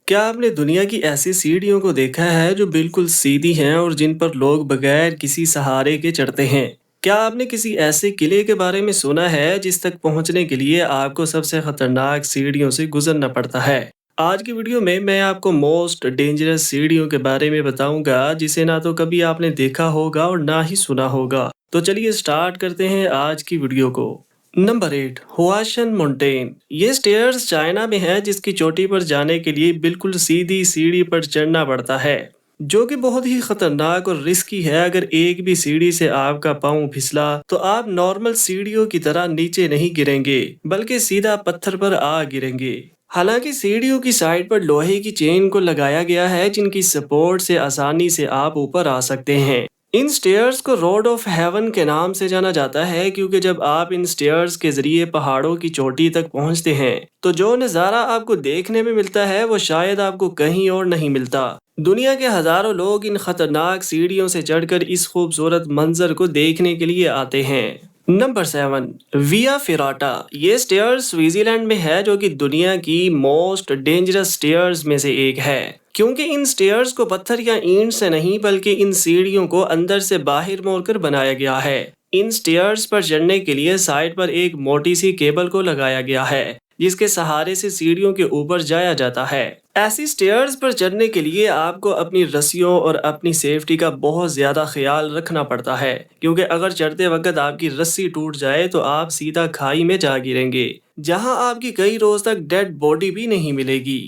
क्या आपने दुनिया की ऐसी सीढ़ियों को देखा है जो बिल्कुल सीधी हैं और जिन पर लोग बगैर किसी सहारे के चढ़ते हैं? क्या आपने किसी ऐसे किले के बारे में सुना है जिस तक पहुंचने के लिए आपको सबसे खतरनाक सीढ़ियों से गुजरना पड़ता है? आज की वीडियो में मैं आपको मोस्ट डेंजरस सीढ़ियों के बारे में बताऊंगा जिसे ना तो कभी आपने देखा होगा और ना ही सुना होगा। तो चलिए स्टार्ट करते हैं आज की वीडियो को। Number 8, Huashan mountain. ये स्टेयर्स चाइना में है जिसकी चोटी पर जाने के लिए बिल्कुल सीधी सीढ़ी पर चढ़ना पड़ता है, जो कि बहुत ही खतरनाक और रिस्की है। अगर एक भी सीढ़ी से आपका पाँव फिसला तो आप नॉर्मल सीढ़ियों की तरह नीचे नहीं गिरेंगे, बल्कि सीधा पत्थर पर आ गिरेंगे। हालांकि सीढ़ियों की साइड पर लोहे की चेन को लगाया गया है जिनकी सपोर्ट से आसानी से आप ऊपर आ सकते हैं। इन स्टेयर्स को रोड ऑफ हेवन के नाम से जाना जाता है क्योंकि जब आप इन स्टेयर्स के जरिए पहाड़ों की चोटी तक पहुंचते हैं तो जो नज़ारा आपको देखने में मिलता है वो शायद आपको कहीं और नहीं मिलता। दुनिया के हजारों लोग इन खतरनाक सीढ़ियों से चढ़कर इस खूबसूरत मंजर को देखने के लिए आते हैं। नंबर 7, विया फेराटा। ये स्टेयर्स स्विट्जरलैंड में है जो कि दुनिया की मोस्ट डेंजरस स्टेयर्स में से एक है, क्योंकि इन स्टेयर्स को पत्थर या ईंट से नहीं बल्कि इन सीढ़ियों को अंदर से बाहर मोड़कर बनाया गया है। इन स्टेयर्स पर चढ़ने के लिए साइड पर एक मोटी सी केबल को लगाया गया है जिसके सहारे से सीढ़ियों के ऊपर जाया जाता है। ऐसी स्टेयर्स पर चढ़ने के लिए आपको अपनी रस्सियों और अपनी सेफ्टी का बहुत ज्यादा ख्याल रखना पड़ता है, क्योंकि अगर चढ़ते वक्त आपकी रस्सी टूट जाए तो आप सीधा खाई में जा गिरेंगे, जहां आपकी कई रोज तक डेड बॉडी भी नहीं मिलेगी।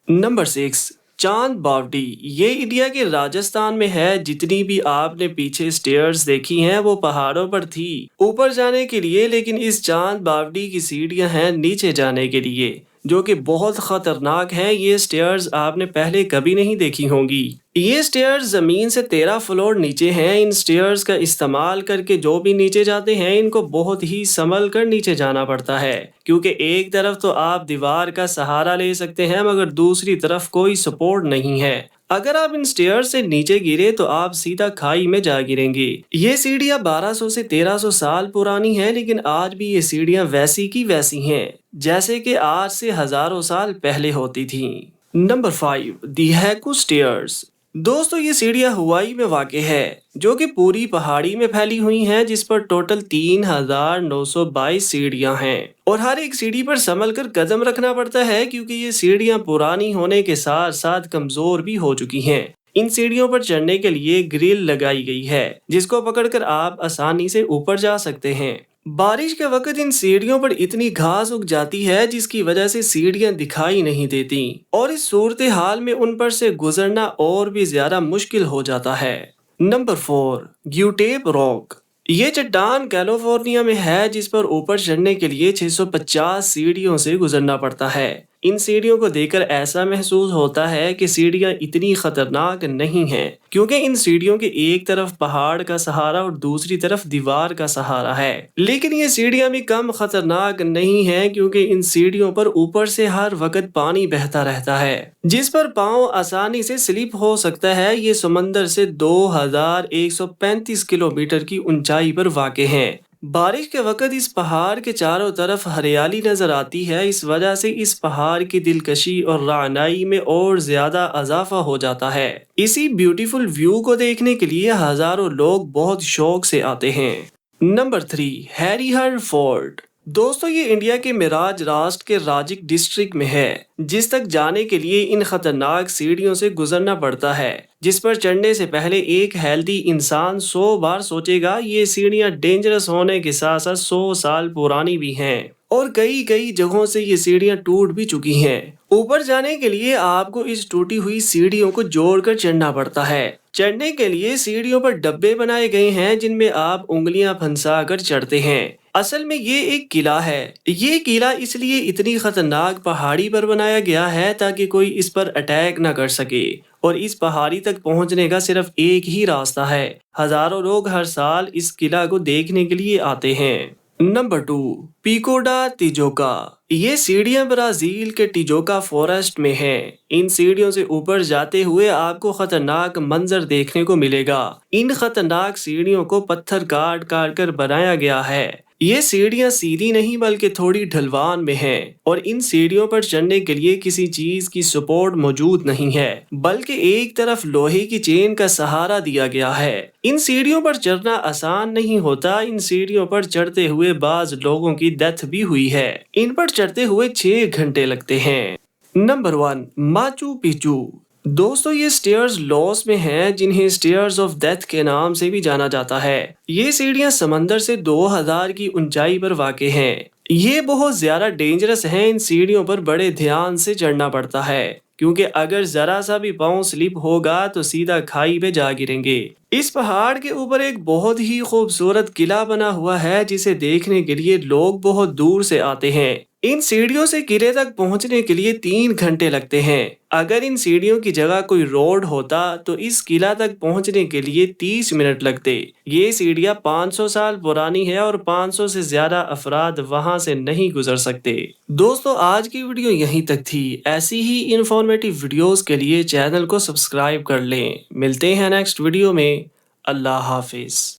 नंबर 6, चांद बावड़ी। ये इंडिया के राजस्थान में है। जितनी भी आपने पीछे स्टेयर्स देखी हैं वो पहाड़ों पर थी ऊपर जाने के लिए, लेकिन इस चांद बावड़ी की सीढ़ियां हैं नीचे जाने के लिए, जो कि बहुत खतरनाक है। ये स्टेयर्स आपने पहले कभी नहीं देखी होंगी। ये स्टेयर्स जमीन से 13 फ्लोर नीचे हैं। इन स्टेयर्स का इस्तेमाल करके जो भी नीचे जाते हैं इनको बहुत ही संभल कर नीचे जाना पड़ता है, क्योंकि एक तरफ तो आप दीवार का सहारा ले सकते हैं मगर दूसरी तरफ कोई सपोर्ट नहीं है। अगर आप इन स्टेयर से नीचे गिरे तो आप सीधा खाई में जा गिरेंगे। ये सीढ़ियां 1200 से 1300 साल पुरानी हैं, लेकिन आज भी ये सीढ़ियां वैसी की वैसी हैं जैसे कि आज से हजारों साल पहले होती थीं। नंबर 5, दी हैकू स्टेयर्स। दोस्तों, ये सीढ़ियां हुआई में वाक़ है जो कि पूरी पहाड़ी में फैली हुई हैं, जिस पर टोटल 3922 सीढ़ियां हैं और हर एक सीढ़ी पर संभल कर कदम रखना पड़ता है, क्योंकि ये सीढ़ियां पुरानी होने के साथ साथ कमजोर भी हो चुकी हैं। इन सीढ़ियों पर चढ़ने के लिए ग्रिल लगाई गई है जिसको पकड़कर आप आसानी से ऊपर जा सकते हैं। बारिश के वक्त इन सीढ़ियों पर इतनी घास उग जाती है जिसकी वजह से सीढ़ियां दिखाई नहीं देती और इस सूरत हाल में उन पर से गुजरना और भी ज्यादा मुश्किल हो जाता है। Number 4, Guatape rock. ये चट्टान कैलिफोर्निया में है जिस पर ऊपर चढ़ने के लिए 650 सीढ़ियों से गुजरना पड़ता है। इन सीढ़ियों को देखकर ऐसा महसूस होता है कि सीढ़ियां इतनी खतरनाक नहीं हैं, क्योंकि इन सीढ़ियों के एक तरफ पहाड़ का सहारा और दूसरी तरफ दीवार का सहारा है। लेकिन ये सीढ़ियां भी कम खतरनाक नहीं हैं, क्योंकि इन सीढ़ियों पर ऊपर से हर वक्त पानी बहता रहता है जिस पर पाँव आसानी से स्लिप हो सकता है। ये समंदर से 2135 किलोमीटर की ऊंचाई पर वाक़ है। बारिश के वक्त इस पहाड़ के चारों तरफ हरियाली नजर आती है। इस वजह से इस पहाड़ की दिलकशी और रानाई में और ज्यादा इजाफा हो जाता है। इसी ब्यूटीफुल व्यू को देखने के लिए हजारों लोग बहुत शौक से आते हैं। Number 3, Harihar fort. दोस्तों, ये इंडिया के मिराज राष्ट्र के राजिक डिस्ट्रिक्ट में है, जिस तक जाने के लिए इन खतरनाक सीढ़ियों से गुजरना पड़ता है, जिस पर चढ़ने से पहले एक हेल्दी इंसान 100 बार सोचेगा। ये सीढ़ियां डेंजरस होने के साथ साथ 100 साल पुरानी भी हैं और कई कई जगहों से ये सीढ़ियां टूट भी चुकी हैं। ऊपर जाने के लिए आपको इस टूटी हुई सीढ़ियों को जोड़कर चढ़ना पड़ता है। चढ़ने के लिए सीढ़ियों पर डब्बे बनाए गए हैं जिनमें आप उंगलियां फंसा कर चढ़ते हैं। असल में ये एक किला है। ये किला इसलिए इतनी खतरनाक पहाड़ी पर बनाया गया है ताकि कोई इस पर अटैक न कर सके, और इस पहाड़ी तक पहुंचने का सिर्फ एक ही रास्ता है। हजारों लोग हर साल इस किला को देखने के लिए आते हैं। नंबर 2, पिकोडा तिजोका। ये सीढ़ियां ब्राजील के टिजोका फॉरेस्ट में हैं। इन सीढ़ियों से ऊपर जाते हुए आपको खतरनाक मंजर देखने को मिलेगा। इन खतरनाक सीढ़ियों को पत्थर काट काट कर बनाया गया है। یہ سیڑھیاں سیدھی نہیں بلکہ تھوڑی ڈھلوان میں ہیں اور ان سیڑھیوں پر چڑھنے کے لیے کسی چیز کی سپورٹ موجود نہیں ہے بلکہ ایک طرف لوہے کی چین کا سہارا دیا گیا ہے۔ ان سیڑھیوں پر چڑھنا آسان نہیں ہوتا، ان سیڑھیوں پر چڑھتے ہوئے بعض لوگوں کی ڈیتھ بھی ہوئی ہے۔ ان پر چڑھتے ہوئے 6 گھنٹے لگتے ہیں۔ Number 1، Machu Picchu. دوستو یہ سٹیئرز لاوس میں ہیں جنہیں سٹیئرز آف ڈیتھ کے نام سے بھی جانا جاتا ہے۔ یہ سیڑھیاں سمندر سے 2000 کی اونچائی پر واقع ہیں۔ یہ بہت زیادہ ڈینجرس ہیں، ان سیڑھیوں پر بڑے دھیان سے چڑھنا پڑتا ہے کیونکہ اگر ذرا سا بھی پاؤں سلپ ہوگا تو سیدھا کھائی پہ جا گریں گے۔ اس پہاڑ کے اوپر ایک بہت ہی خوبصورت قلعہ بنا ہوا ہے جسے دیکھنے کے لیے لوگ بہت دور سے آتے ہیں۔ ان سیڑھیوں سے قلعے تک پہنچنے کے لیے 3 گھنٹے لگتے ہیں۔ اگر ان سیڑھیوں کی جگہ کوئی روڈ ہوتا تو اس قلعہ تک پہنچنے کے لیے 30 منٹ لگتے۔ یہ سیڑھیاں 500 سال پرانی ہے اور 500 سے زیادہ افراد وہاں سے نہیں گزر سکتے۔ دوستو آج کی ویڈیو یہیں تک تھی۔ ایسی ہی انفارمیٹو ویڈیوز کے لیے چینل کو سبسکرائب کر لیں۔ ملتے ہیں نیکسٹ ویڈیو میں۔ اللہ حافظ۔